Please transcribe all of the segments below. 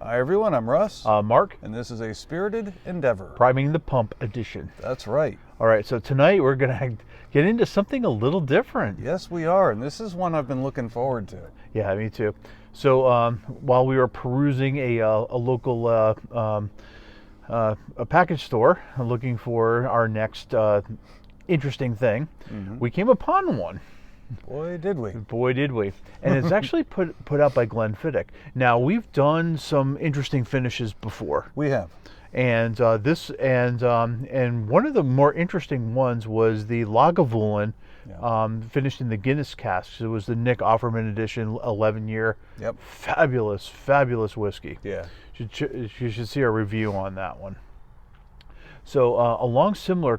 Hi everyone, I'm Russ. Mark. And this is a spirited endeavor. Priming the Pump edition. That's right. All right, so tonight we're going to get into something a little different. Yes, we are, and this is one I've been looking forward to. Yeah, me too. So while we were perusing a local a package store looking for our next interesting thing, we came upon one. Boy, did we. Boy, did we. And it's actually put out by Glenfiddich. Now, we've done some interesting finishes before. We have. And and one of the more interesting ones was the Lagavulin, finished in the Guinness casks. It was the Nick Offerman edition, 11-year. Yep. Fabulous, fabulous whiskey. Yeah. You should see our review on that one. So along similar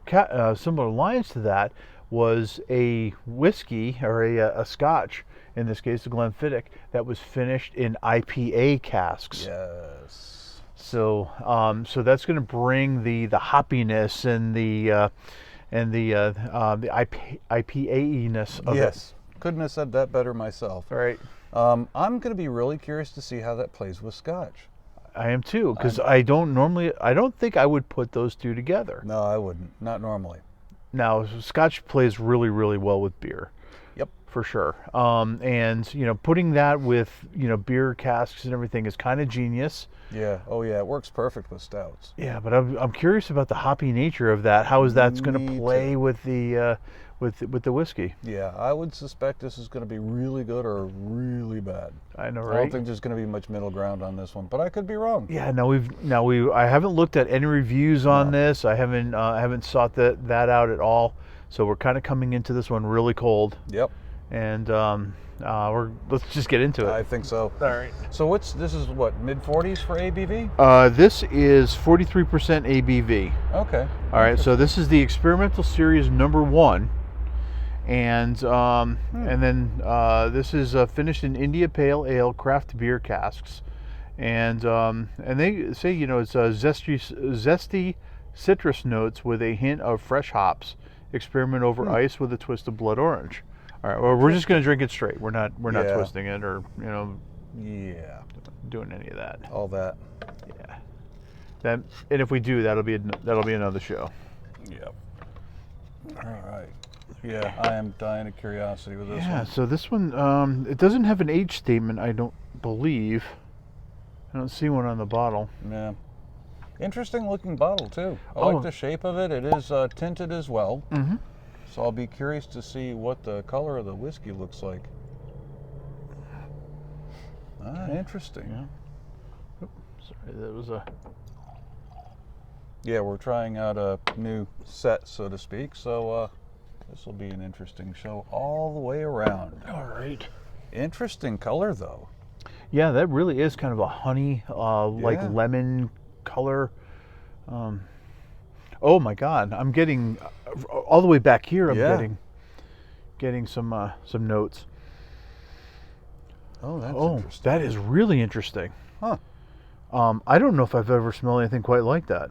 lines to that was a whiskey, or a Scotch, in this case, the Glenfiddich, that was finished in IPA casks. Yes. So so that's going to bring the hoppiness and the IPA-ness of it. Yes. Couldn't have said that better myself. All right. I'm going to be really curious to see how that plays with Scotch. I am too, because I don't think I would put those two together. No, I wouldn't. Not normally. Now, Scotch plays really, really well with beer. Yep. For sure. And, putting that with, beer casks and everything is kind of genius. Yeah. Oh, yeah. It works perfect with stouts. Yeah, but I'm curious about the hoppy nature of that. How is that's going to play with the with the whiskey? Yeah, I would suspect this is going to be really good or really bad. I know, I right? don't think there's going to be much middle ground on this one, but I could be wrong. Yeah, I haven't looked at any reviews on this. I haven't sought that out at all. So we're kind of coming into this one really cold. Yep. And let's just get into it. I think so. All right. So this is what, mid-40s for ABV? This is 43% ABV. Okay. All right. So this is the Experimental Series #1, and then this is finished in India Pale Ale craft beer casks, and they say it's zesty citrus notes with a hint of fresh hops. Experiment over ice with a twist of blood orange. All right. Well, we're just going to drink it straight. We're not twisting it or doing any of that. All that. Yeah. And if we do, that'll be another show. Yep. All right. Yeah, I am dying of curiosity with this one. Yeah. So this one, it doesn't have an age statement, I don't believe. I don't see one on the bottle. Yeah. Interesting looking bottle too. I like the shape of it. It is tinted as well. Mm-hmm. So I'll be curious to see what the color of the whiskey looks like. Interesting. Yeah. Sorry, that was a... Yeah, we're trying out a new set, so to speak. So this will be an interesting show all the way around. All right. Interesting color, though. Yeah, that really is kind of a honey, like lemon color. Oh my God, I'm getting all the way back here. I'm getting some notes. Oh, that's interesting. That is really interesting. Huh. I don't know if I've ever smelled anything quite like that.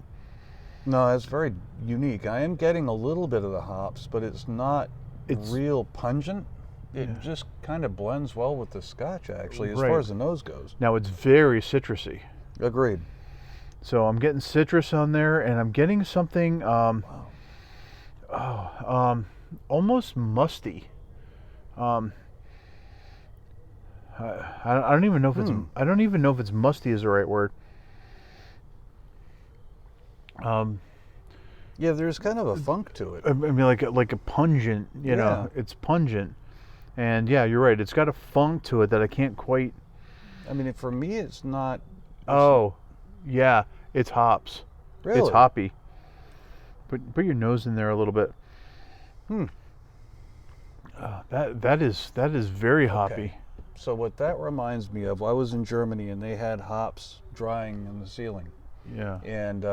No, it's very unique. I am getting a little bit of the hops, but it's not real pungent. It just kind of blends well with the Scotch, actually, as far as the nose goes. Now, it's very citrusy. Agreed. So I'm getting citrus on there, and I'm getting something almost musty. I don't even know if it's musty is the right word. Yeah, there's kind of a funk to it. I mean, like a pungent, it's pungent, and yeah, you're right. It's got a funk to it that I can't quite. I mean, for me, it's not. Yeah, it's hops. Really? It's hoppy. Put your nose in there a little bit. That is very hoppy. So what that reminds me of, I was in Germany and they had hops drying in the ceiling. Yeah. And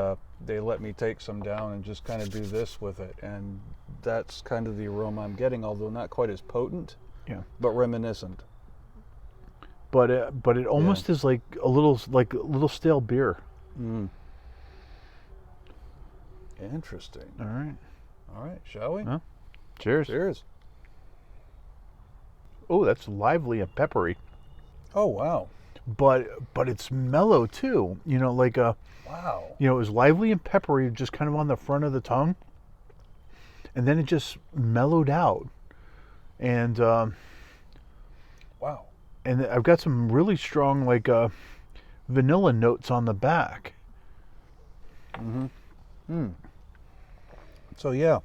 they let me take some down and just kind of do this with it, and that's kind of the aroma I'm getting, although not quite as potent. Yeah. But reminiscent. But it almost is like a little stale beer. Interesting. All right, shall we? Huh? Cheers. Cheers. Oh, that's lively and peppery. Oh, wow. but it's mellow too. You know, like a Wow. you know, it was lively and peppery, just kind of on the front of the tongue, and then it just mellowed out. And Wow. and I've got some really strong like vanilla notes on the back. So yeah,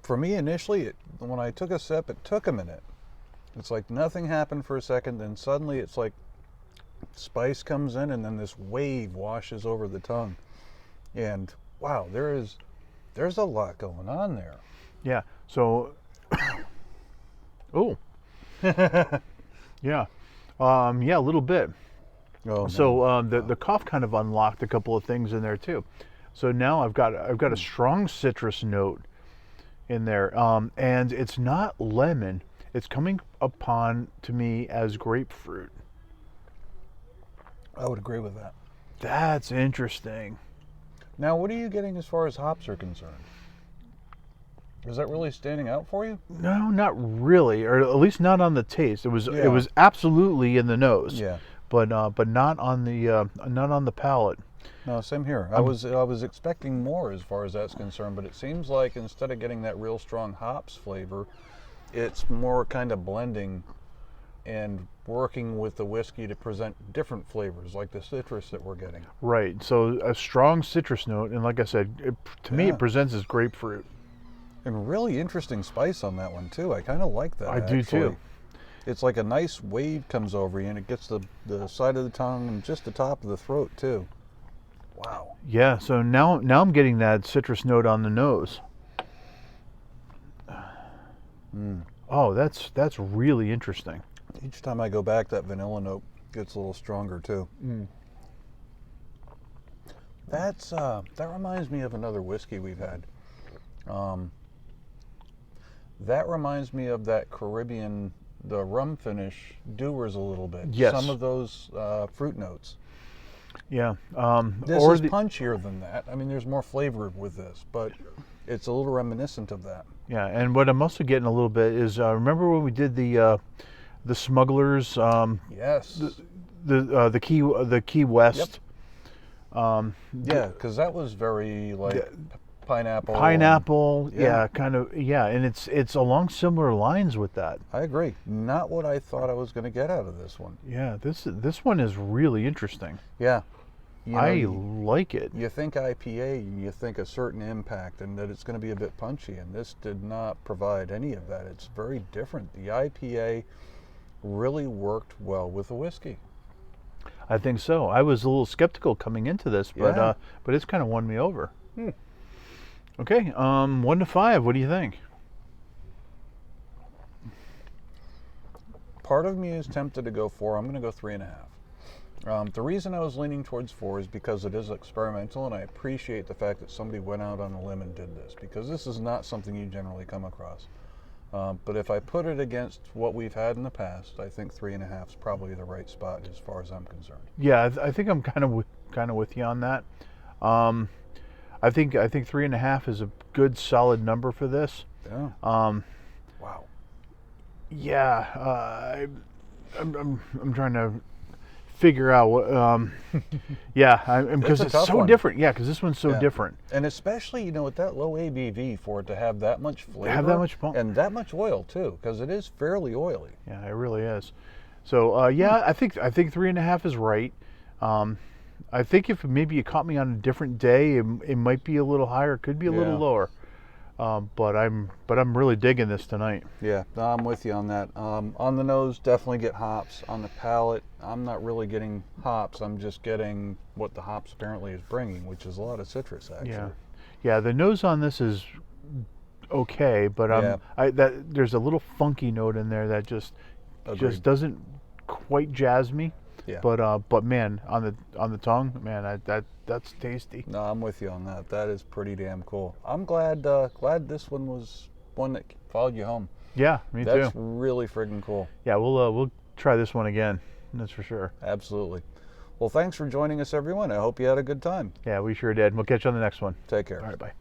for me initially, when I took a sip, it took a minute. It's like nothing happened for a second, then suddenly it's like spice comes in, and then this wave washes over the tongue. And wow, there's a lot going on there. Yeah. So, oh, yeah, yeah, a little bit. Oh, So the cough kind of unlocked a couple of things in there too. So now I've got a strong citrus note in there, and it's not lemon. It's coming upon to me as grapefruit. I would agree with that. That's interesting. Now, what are you getting as far as hops are concerned? Is that really standing out for you? No, not really, or at least not on the taste. It was Yeah. absolutely in the nose. Yeah. But not on the palate. No, same here. I was expecting more as far as that's concerned, but it seems like instead of getting that real strong hops flavor, it's more kind of blending and working with the whiskey to present different flavors, like the citrus that we're getting. Right. So a strong citrus note, and like I said, to me it presents as grapefruit. And really interesting spice on that one too. I kind of like that. I do too. It's like a nice wave comes over you, and it gets the side of the tongue and just the top of the throat too. Wow. Yeah. So now I'm getting that citrus note on the nose. Oh, that's really interesting. Each time I go back, that vanilla note gets a little stronger too. That reminds me of another whiskey we've had. That reminds me of that Caribbean, the rum finish Dewars a little bit. Yes. Some of those fruit notes. Yeah. This is punchier than that. I mean, there's more flavor with this, but it's a little reminiscent of that. Yeah, and what I'm also getting a little bit is remember when we did the smugglers? Yes. The Key West. Yep. Yeah, because that was very like pineapple. Pineapple, kind of, and it's along similar lines with that. I agree. Not what I thought I was going to get out of this one. Yeah, this one is really interesting. Yeah. I like it. You think IPA, and you think a certain impact, and that it's going to be a bit punchy, and this did not provide any of that. It's very different. The IPA really worked well with the whiskey. I think so. I was a little skeptical coming into this, but it's kind of won me over. Okay, 1 to 5. What do you think? Part of me is tempted to go 4. I'm going to go 3.5. The reason I was leaning towards 4 is because it is experimental, and I appreciate the fact that somebody went out on a limb and did this, because this is not something you generally come across. But if I put it against what we've had in the past, I think 3.5 is probably the right spot as far as I'm concerned. Yeah, I think I'm kind of with you on that. I think 3.5 is a good solid number for this. Yeah. Wow. Yeah. I'm trying to figure out what. Because it's so different. Yeah, because this one's so different. And especially, with that low ABV, for it to have that much flavor, and that much oil too, because it is fairly oily. Yeah, it really is. So I think 3.5 is right. I think if maybe you caught me on a different day, it might be a little higher, could be a little lower. But I'm really digging this tonight. Yeah, I'm with you on that. On the nose, definitely get hops. On the palate, I'm not really getting hops. I'm just getting what the hops apparently is bringing, which is a lot of citrus, actually. Yeah. The nose on this is okay, but there's a little funky note in there that just doesn't quite jazz me. Yeah. But man, on the tongue, man, that's tasty. No, I'm with you on that. That is pretty damn cool. I'm glad this one was one that followed you home. Yeah, me too. That's really friggin' cool. Yeah, we'll try this one again. That's for sure. Absolutely. Well, thanks for joining us, everyone. I hope you had a good time. Yeah, we sure did. We'll catch you on the next one. Take care. All right, bye.